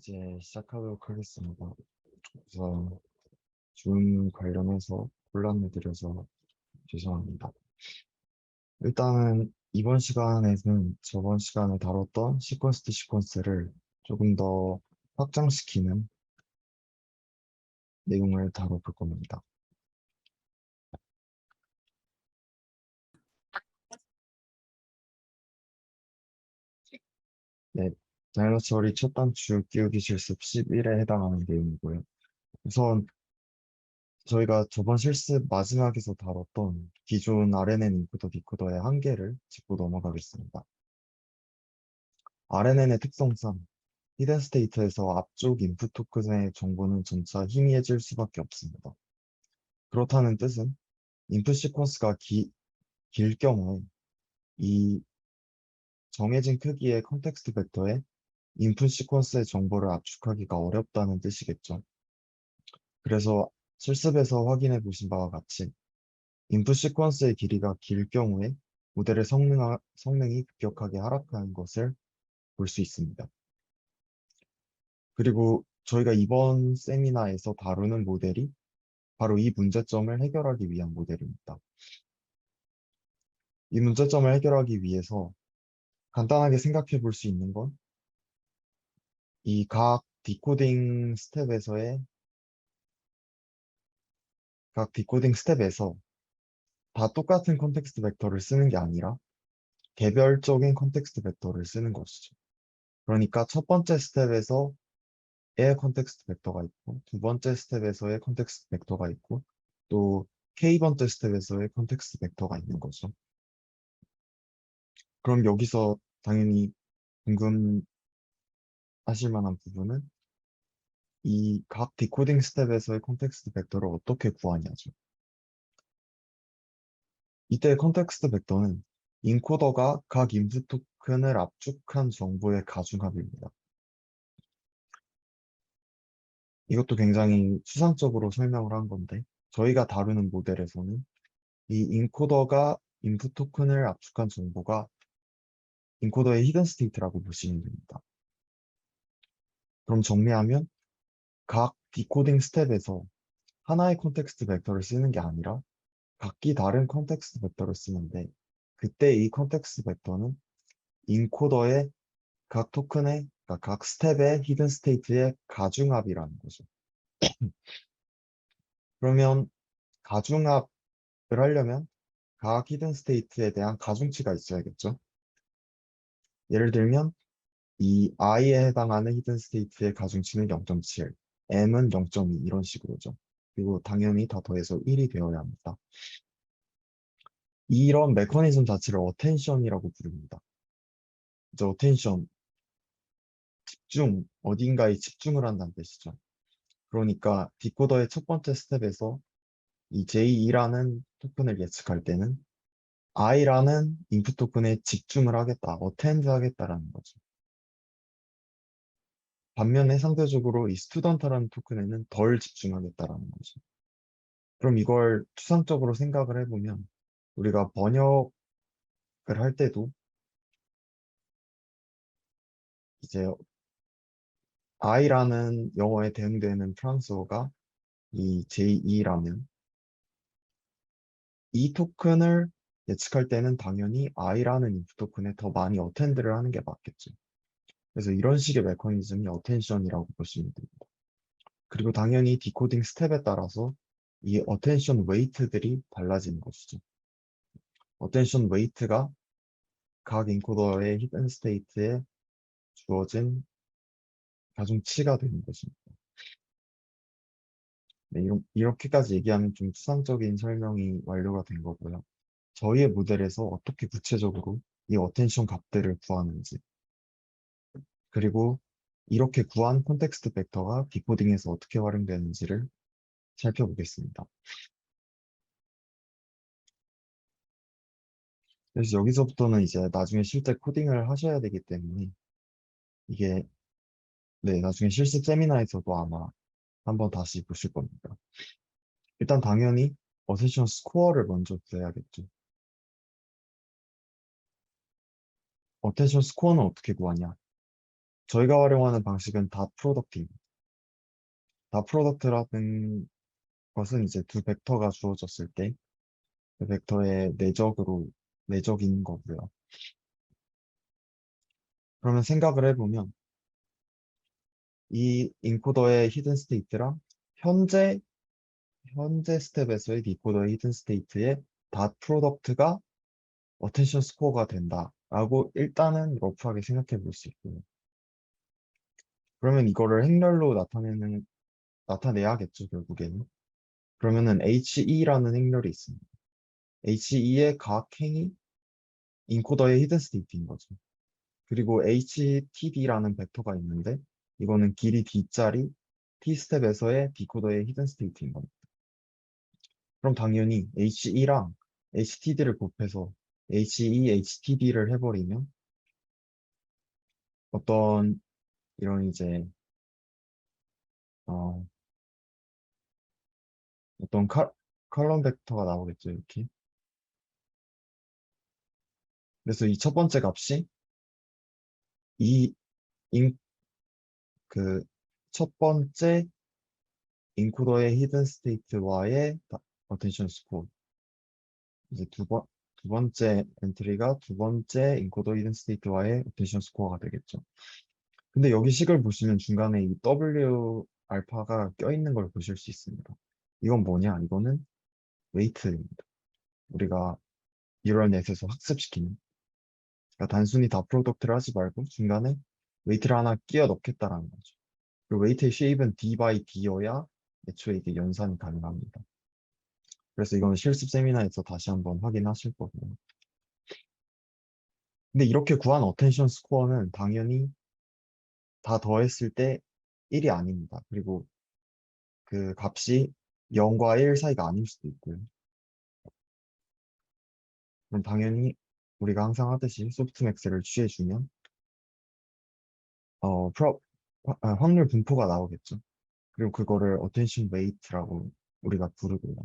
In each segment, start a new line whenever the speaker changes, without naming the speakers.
이제 시작하도록 하겠습니다. 우선 줌 관련해서 혼란을 드려서 죄송합니다. 일단은 이번 시간에는 저번 시간에 다뤘던 시퀀스 투 시퀀스를 조금 더 확장시키는 내용을 다뤄볼 겁니다. 네, 다이너처리 첫 단추 끼우기 실습 11에 해당하는 내용이고요. 우선 저희가 저번 실습 마지막에서 다뤘던 기존 RNN 인코더 디코더의 한계를 짚고 넘어가겠습니다. RNN의 특성상 히든 스테이트에서 앞쪽 인풋 토큰의 정보는 점차 희미해질 수밖에 없습니다. 그렇다는 뜻은 인풋 시퀀스가 길 경우에 이 정해진 크기의 컨텍스트 벡터에 인풋 시퀀스의 정보를 압축하기가 어렵다는 뜻이겠죠. 그래서 실습에서 확인해 보신 바와 같이 인풋 시퀀스의 길이가 길 경우에 모델의 성능이 급격하게 하락하는 것을 볼 수 있습니다. 그리고 저희가 이번 세미나에서 다루는 모델이 바로 이 문제점을 해결하기 위한 모델입니다. 이 문제점을 해결하기 위해서 간단하게 생각해 볼 수 있는 건 이 각 디코딩 스텝에서 다 똑같은 컨텍스트 벡터를 쓰는 게 아니라 개별적인 컨텍스트 벡터를 쓰는 것이죠. 그러니까 첫 번째 스텝에서의 컨텍스트 벡터가 있고 두 번째 스텝에서의 컨텍스트 벡터가 있고 또 K번째 스텝에서의 컨텍스트 벡터가 있는 거죠. 그럼 여기서 당연히 궁금하실 만한 부분은 이 각 디코딩 스텝에서의 컨텍스트 벡터를 어떻게 구하냐죠. 이때 컨텍스트 벡터는 인코더가 각 인풋 토큰을 압축한 정보의 가중합입니다. 이것도 굉장히 추상적으로 설명을 한 건데 저희가 다루는 모델에서는 이 인코더가 인풋 토큰을 압축한 정보가 인코더의 히든 스테이트라고 보시면 됩니다. 그럼 정리하면 각 디코딩 스텝에서 하나의 컨텍스트 벡터를 쓰는 게 아니라 각기 다른 컨텍스트 벡터를 쓰는데 그때 이 컨텍스트 벡터는 인코더의 각 토큰의 그러니까 각 스텝의 히든 스테이트의 가중합이라는 거죠. 그러면 가중합을 하려면 각 히든 스테이트에 대한 가중치가 있어야겠죠. 예를 들면 이 i에 해당하는 히든 스테이트의 가중치는 0.7, m은 0.2 이런 식으로죠. 그리고 당연히 다 더해서 1이 되어야 합니다. 이런 메커니즘 자체를 어텐션이라고 부릅니다. 이제 어텐션, 어딘가에 집중을 한다는 뜻이죠. 그러니까 디코더의 첫 번째 스텝에서 이 J2라는 토큰을 예측할 때는 I라는 인풋 토큰에 집중을 하겠다, 어텐드 하겠다라는 거죠. 반면에 상대적으로 이 스튜던트라는 토큰에는 덜 집중하겠다라는 거죠. 그럼 이걸 추상적으로 생각을 해보면 우리가 번역을 할 때도 이제 I라는 영어에 대응되는 프랑스어가 이 J2라면 이 토큰을 예측할 때는 당연히 I라는 인풋 토큰에 더 많이 어텐드를 하는 게 맞겠죠. 그래서 이런 식의 메커니즘이 어텐션이라고 보시면 됩니다. 그리고 당연히 디코딩 스텝에 따라서 이 어텐션 웨이트들이 달라지는 것이죠. 어텐션 웨이트가 각 인코더의 히든 스테이트에 주어진 가중치가 되는 것입니다. 네, 이렇게까지 얘기하면 좀 추상적인 설명이 완료가 된 거고요. 저희의 모델에서 어떻게 구체적으로 이 어텐션 값들을 구하는지, 그리고 이렇게 구한 콘텍스트 벡터가 디코딩에서 어떻게 활용되는지를 살펴보겠습니다. 그래서 여기서부터는 이제 나중에 실제 코딩을 하셔야 되기 때문에 이게 네, 나중에 실습 세미나에서도 아마 한번 다시 보실 겁니다. 일단 당연히 어세션 스코어를 먼저 구해야겠죠. 어텐션 스코어는 어떻게 구하냐? 저희가 활용하는 방식은 닷 프로덕트입니다. 닷 프로덕트라는 것은 이제 두 벡터가 주어졌을 때 그 벡터의 내적인 거고요. 그러면 생각을 해보면 이 인코더의 히든 스테이트랑 현재 스텝에서의 디코더의 히든 스테이트의 닷 프로덕트가 어텐션 스코어가 된다라고 일단은 러프하게 생각해 볼 수 있고요. 그러면 이거를 행렬로 나타내야겠죠, 결국에는. 그러면은 HE라는 행렬이 있습니다. HE의 각 행이 인코더의 히든 스테이트인 거죠. 그리고 HTD라는 벡터가 있는데 이거는 길이 D짜리 T스텝에서의 디코더의 히든 스테이트인 겁니다. 그럼 당연히 HE랑 HTD를 곱해서 HE, HTD를 해버리면 어떤 이런 이제 어, 어떤 컬럼 벡터가 나오겠죠, 이렇게. 그래서 이 첫 번째 값이 이 인, 그 첫 번째 인코더의 히든 스테이트와의 어텐션 스코어. 이제 두 번째 엔트리가 두 번째 인코더 히든 스테이트와의 어텐션 스코어가 되겠죠. 근데 여기 식을 보시면 중간에 이 W 알파가 껴있는 걸 보실 수 있습니다. 이건 뭐냐? 이거는 웨이트입니다. 우리가 뉴럴넷에서 학습시키는. 그러니까 단순히 다 프로덕트를 하지 말고 중간에 웨이트를 하나 끼워 넣겠다라는 거죠. 그 웨이트의 쉐입은 D by D여야 애초에 이게 연산이 가능합니다. 그래서 이거는 실습 세미나에서 다시 한번 확인하실 거고요. 근데 이렇게 구한 어텐션 스코어는 당연히 다 더했을 때 1이 아닙니다. 그리고 그 값이 0과 1 사이가 아닐 수도 있고요. 그럼 당연히 우리가 항상 하듯이 소프트맥스를 취해주면 어, 확률 분포가 나오겠죠. 그리고 그거를 어텐션 웨이트라고 우리가 부르고요.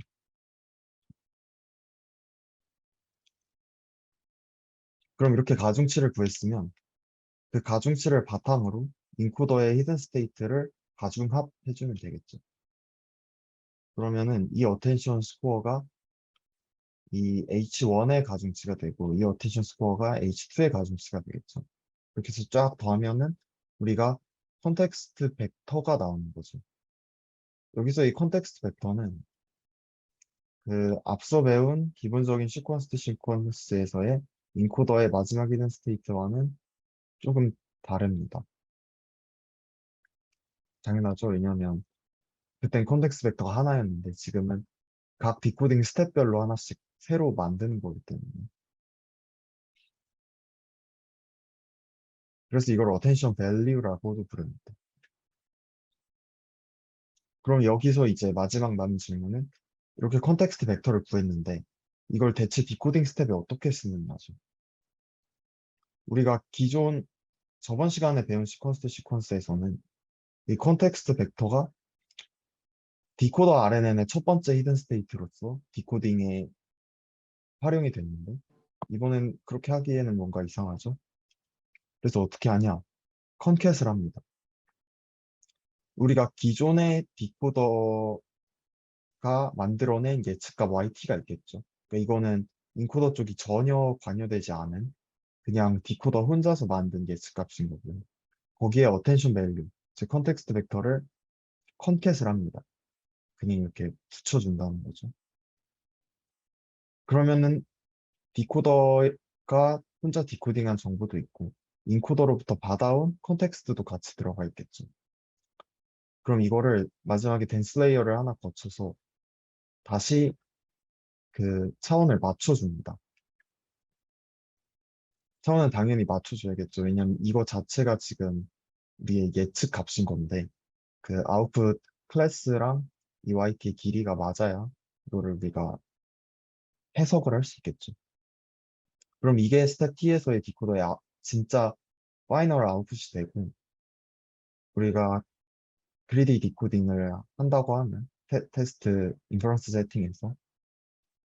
그럼 이렇게 가중치를 구했으면 그 가중치를 바탕으로 인코더의 히든 스테이트를 가중합해주면 되겠죠. 그러면은 이 어텐션 스코어가 이 H1의 가중치가 되고 이 어텐션 스코어가 H2의 가중치가 되겠죠. 이렇게 해서 쫙 더하면은 우리가 컨텍스트 벡터가 나오는 거죠. 여기서 이 컨텍스트 벡터는 그 앞서 배운 기본적인 시퀀스 투 시퀀스에서의 인코더의 마지막 히든 스테이트와는 조금 다릅니다. 당연하죠. 왜냐하면 그땐 컨텍스트 벡터가 하나였는데 지금은 각 디코딩 스텝별로 하나씩 새로 만드는 거기 때문에. 그래서 이걸 어텐션 밸류라고도 부릅니다. 그럼 여기서 이제 마지막 남은 질문은 이렇게 컨텍스트 벡터를 구했는데 이걸 대체 디코딩 스텝에 어떻게 쓰느냐죠. 우리가 기존 저번 시간에 배운 시퀀스 시퀀스에서는 이 컨텍스트 벡터가 디코더 RNN의 첫 번째 히든 스테이트로서 디코딩에 활용이 됐는데 이번엔 그렇게 하기에는 뭔가 이상하죠. 그래서 어떻게 하냐? 컨캣을 합니다. 우리가 기존의 디코더가 만들어낸 예측값 YT가 있겠죠. 그러니까 이거는 인코더 쪽이 전혀 관여되지 않은 그냥 디코더 혼자서 만든 예측값인 거고요. 거기에 어텐션 밸류, 즉 컨텍스트 벡터를 컨캣을 합니다. 그냥 이렇게 붙여준다는 거죠. 그러면은 디코더가 혼자 디코딩한 정보도 있고 인코더로부터 받아온 컨텍스트도 같이 들어가 있겠죠. 그럼 이거를 마지막에 댄스 레이어를 하나 거쳐서 다시 그 차원을 맞춰줍니다. 차원은 당연히 맞춰줘야겠죠. 왜냐하면 이거 자체가 지금 우리의 예측 값인 건데 그 아웃풋 클래스랑 이 YT의 길이가 맞아야 이거를 우리가 해석을 할 수 있겠죠. 그럼 이게 스텝 T에서의 디코더의 진짜 파이널 아웃풋이 되고 우리가 그리디 디코딩을 한다고 하면 테스트 인퍼런스 세팅에서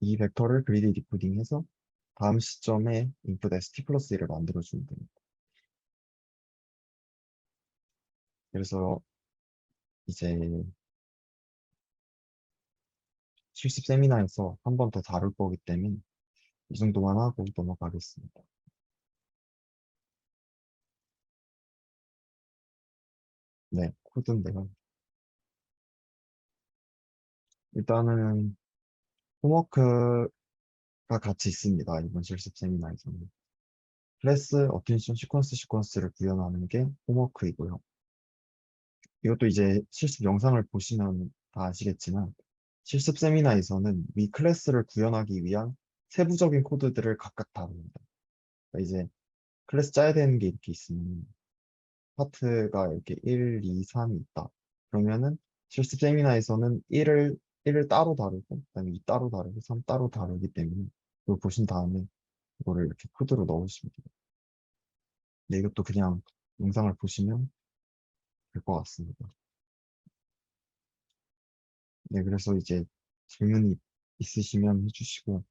이 벡터를 그리디 디코딩해서 다음 시점에 인풋 ST 플러스 1을 만들어주면 됩니다. 그래서 이제 실습 세미나에서 한 번 더 다룰 거기 때문에 이 정도만 하고 넘어가겠습니다. 네, 코드인데요. 일단은 홈워크가 같이 있습니다. 이번 실습 세미나에서는. 클래스, 어텐션, 시퀀스를 구현하는 게 홈워크이고요. 이것도 이제 실습 영상을 보시면 다 아시겠지만 실습 세미나에서는 위 클래스를 구현하기 위한 세부적인 코드들을 각각 다룹니다. 그러니까 이제 클래스 짜야 되는 게 이렇게 있으면 파트가 이렇게 1, 2, 3이 있다. 그러면은 실습 세미나에서는 1을 따로 다루고 그다음에 2 따로 다루고 3 따로 다루기 때문에 이걸 보신 다음에 이거를 이렇게 코드로 넣으시면 돼요. 근데 이것도 그냥 영상을 보시면 될 것 같습니다. 네, 그래서 이제 질문이 있으시면 해주시고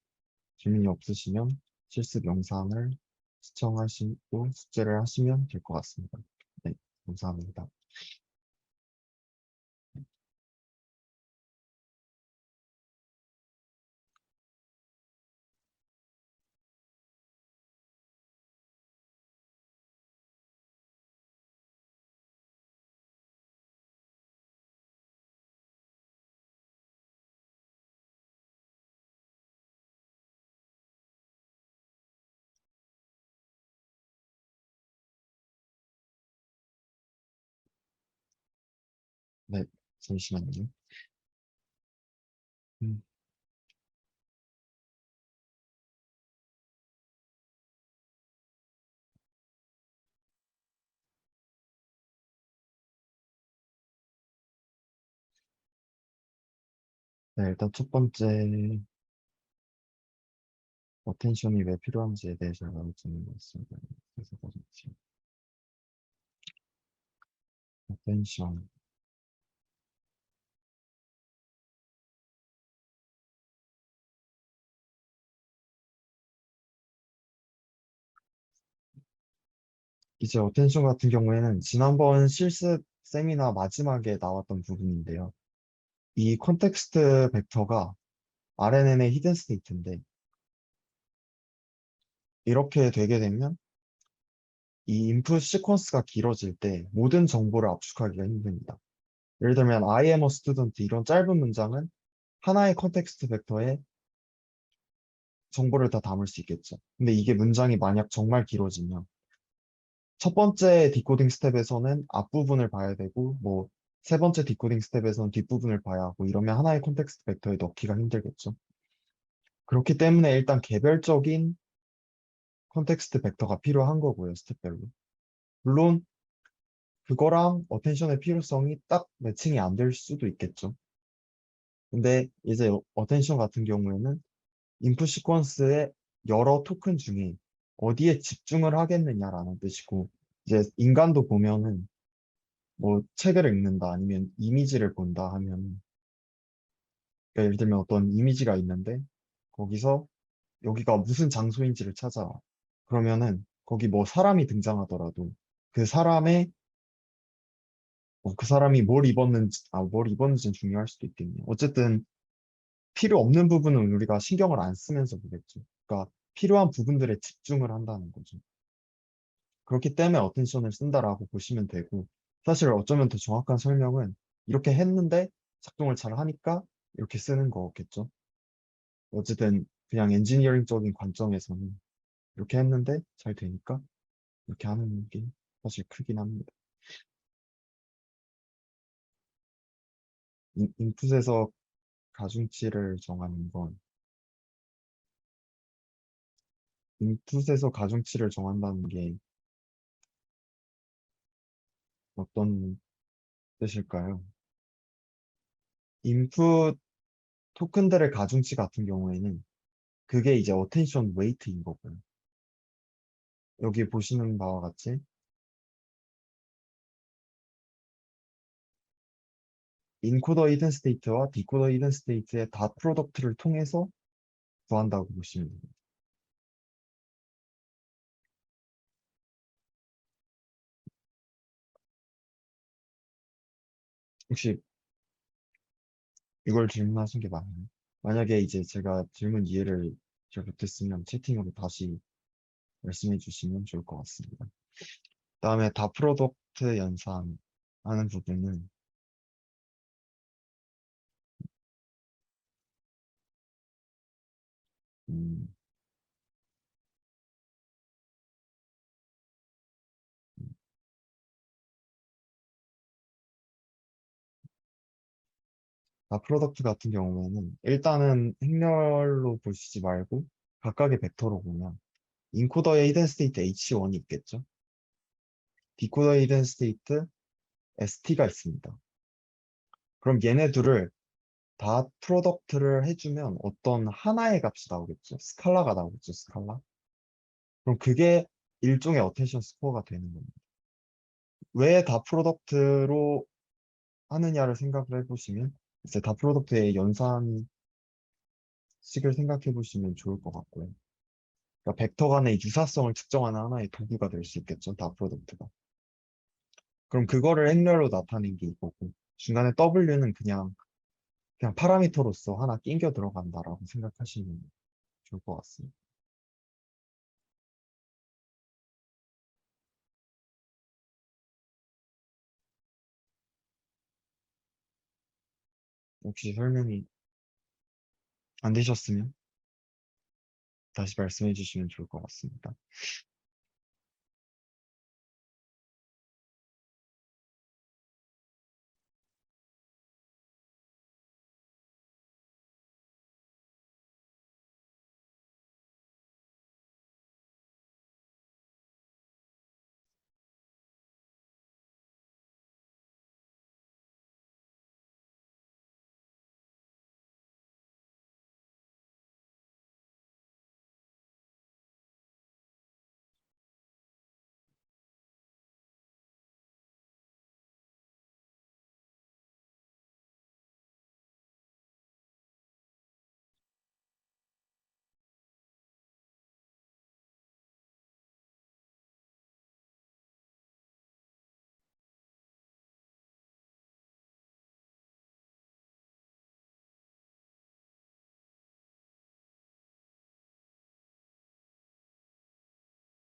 질문이 없으시면 실습 영상을 시청하시고 숙제를 하시면 될 것 같습니다. 네, 감사합니다. 네, 잠시만요. 음, 네, 일단 첫 번째 어텐션이 왜 필요한지에 대해서 알려드리는 것 같습니다. 그래서 어텐션. 이제 어텐션 같은 경우에는 지난번 실습 세미나 마지막에 나왔던 부분인데요. 이 컨텍스트 벡터가 RNN의 히든 스테이트인데 이렇게 되게 되면 이 인풋 시퀀스가 길어질 때 모든 정보를 압축하기가 힘듭니다. 예를 들면 I am a student 이런 짧은 문장은 하나의 컨텍스트 벡터에 정보를 다 담을 수 있겠죠. 근데 이게 문장이 만약 정말 길어지면 첫 번째 디코딩 스텝에서는 앞부분을 봐야 되고 뭐 세 번째 디코딩 스텝에서는 뒷부분을 봐야 하고 이러면 하나의 컨텍스트 벡터에 넣기가 힘들겠죠. 그렇기 때문에 일단 개별적인 컨텍스트 벡터가 필요한 거고요, 스텝별로. 물론 그거랑 어텐션의 필요성이 딱 매칭이 안 될 수도 있겠죠. 근데 이제 어텐션 같은 경우에는 인풋 시퀀스의 여러 토큰 중에 어디에 집중을 하겠느냐라는 뜻이고, 이제 인간도 보면은 뭐 책을 읽는다 아니면 이미지를 본다 하면, 그러니까 예를 들면 어떤 이미지가 있는데 거기서 여기가 무슨 장소인지를 찾아와. 그러면은 거기 뭐 사람이 등장하더라도 그 사람의 그 사람이 뭘 입었는지는 중요할 수도 있겠네요. 어쨌든 필요 없는 부분은 우리가 신경을 안 쓰면서 보겠죠. 그러니까 필요한 부분들에 집중을 한다는 거죠. 그렇기 때문에 어텐션을 쓴다라고 보시면 되고, 사실 어쩌면 더 정확한 설명은 이렇게 했는데 작동을 잘 하니까 이렇게 쓰는 거겠죠. 어쨌든 그냥 엔지니어링적인 관점에서는 이렇게 했는데 잘 되니까 이렇게 하는 게 사실 크긴 합니다. 인풋에서 가중치를 정하는 건, 인풋에서 가중치를 정한다는 게 어떤 뜻일까요? 인풋 토큰들의 가중치 같은 경우에는 그게 이제 어텐션 웨이트인 거고요. 여기 보시는 바와 같이 인코더 히든 스테이트와 디코더 히든 스테이트의 닷 프로덕트를 통해서 구한다고 보시면 됩니다. 혹시 이걸 질문하신 게 맞나요? 만약에 이제 제가 질문 이해를 잘 못했으면 채팅으로 다시 말씀해 주시면 좋을 것 같습니다. 그다음에 다 프로덕트 연산하는 부분은 음, 다 프로덕트 같은 경우에는 일단은 행렬로 보시지 말고 각각의 벡터로 보면 인코더의 히든 스테이트 H1이 있겠죠? 디코더의 히든 스테이트 ST가 있습니다. 그럼 얘네 둘을 다 프로덕트를 해주면 어떤 하나의 값이 나오겠죠? 스칼라가 나오겠죠, 스칼라? 그럼 그게 일종의 어텐션 스코어가 되는 겁니다. 왜 다 프로덕트로 하느냐를 생각을 해보시면 이제 다 프로덕트의 연산식을 생각해 보시면 좋을 것 같고요. 그러니까 벡터 간의 유사성을 측정하는 하나의 도구가 될 수 있겠죠, 다 프로덕트가. 그럼 그거를 행렬로 나타낸 게 이거고 중간에 W는 그냥 파라미터로서 하나 낑겨 들어간다라고 생각하시면 좋을 것 같습니다. 혹시 설명이 안 되셨으면 다시 말씀해 주시면 좋을 것 같습니다.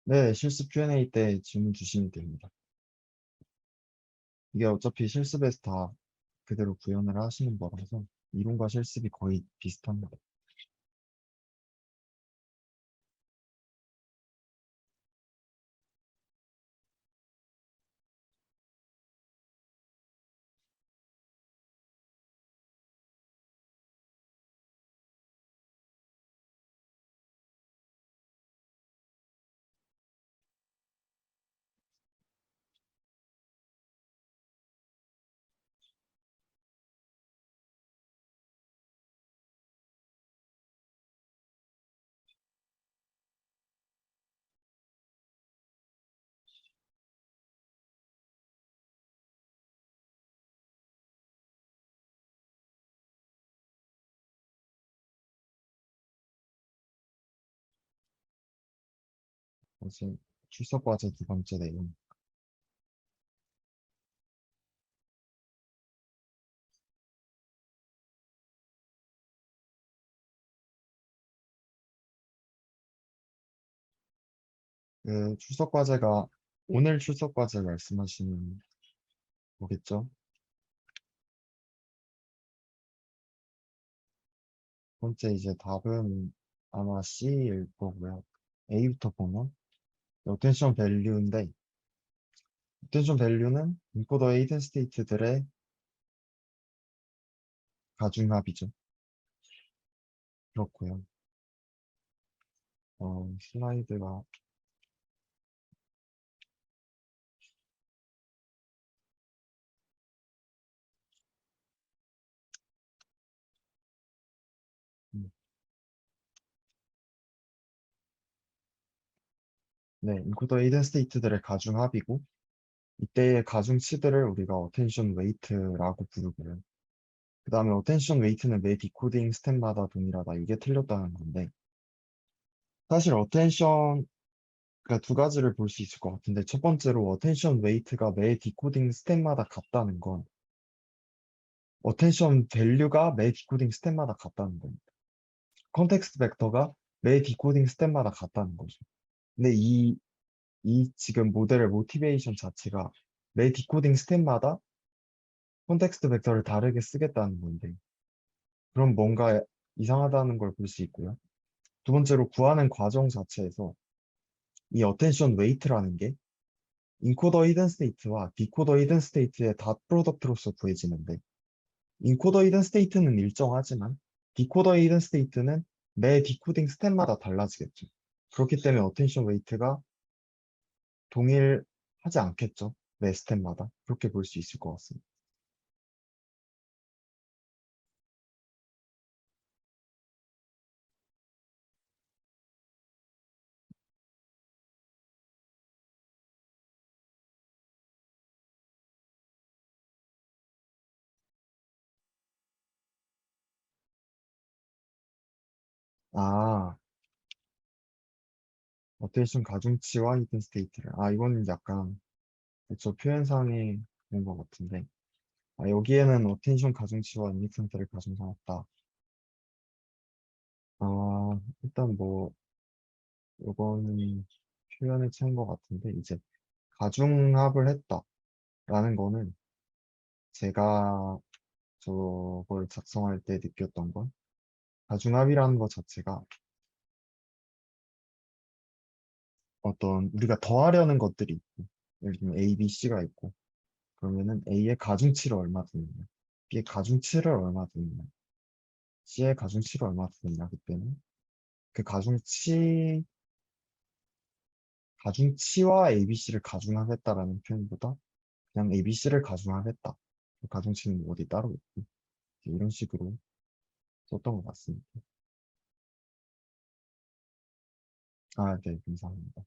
네, 실습 Q&A 때 질문 주시면 됩니다. 이게 어차피 실습에서 다 그대로 구현을 하시는 거라서 이론과 실습이 거의 비슷합니다. 그래서 출석 과제 두 번째 내용. 그 출석 과제가 오늘 출석 과제 말씀하시는 거겠죠? 두 번째 이제 답은 아마 C일 거고요. A부터 보면 어텐션 밸류인데 어텐션 밸류는 인코더의 히든 스테이트들의 가중합이죠. 그렇고요. 슬라이드가 음, 네, 인코더의 히든 스테이트들의 가중합이고 이때의 가중치들을 우리가 어텐션 웨이트라고 부르고요. 그 다음에 어텐션 웨이트는 매 디코딩 스텝마다 동일하다. 이게 틀렸다는 건데 사실 어텐션 그러니까 두 가지를 볼 수 있을 것 같은데 첫 번째로 어텐션 웨이트가 매 디코딩 스텝마다 같다는 건 어텐션 밸류가 매 디코딩 스텝마다 같다는 겁니다. 컨텍스트 벡터가 매 디코딩 스텝마다 같다는 거죠. 근데 이 지금 모델의 모티베이션 자체가 매 디코딩 스텝마다 컨텍스트 벡터를 다르게 쓰겠다는 건데, 그럼 뭔가 이상하다는 걸 볼 수 있고요. 두 번째로 구하는 과정 자체에서 이 어텐션 웨이트라는 게 인코더 히든 스테이트와 디코더 히든 스테이트의 닷 프로덕트로서 구해지는데, 인코더 히든 스테이트는 일정하지만 디코더 히든 스테이트는 매 디코딩 스텝마다 달라지겠죠. 그렇기 때문에 어텐션 웨이트가 동일하지 않겠죠. 매 스텝마다. 그렇게 볼 수 있을 것 같습니다. 아, 어텐션 가중치와 히든 스테이트를. 아, 이거는 약간 저 표현상의 그런 것 같은데. 아, 여기에는 어텐션 가중치와 인립 상태를 가중상했다. 아, 일단 뭐, 이거는 표현에 채운 것 같은데, 이제 가중합을 했다라는 거는 제가 저걸 작성할 때 느꼈던 건 가중합이라는 것 자체가 어떤 우리가 더하려는 것들이 있고, 예를 들면 A, B, C가 있고, 그러면은 A의 가중치를 얼마 두느냐, B의 가중치를 얼마 두느냐, C의 가중치를 얼마 두느냐, 그때는 그 가중치와 ABC를 가중하겠다라는 표현보다 그냥 ABC를 가중하겠다. 그 가중치는 뭐 어디 따로 있고, 이런 식으로 썼던 것 같습니다. 아, 네, 감사합니다.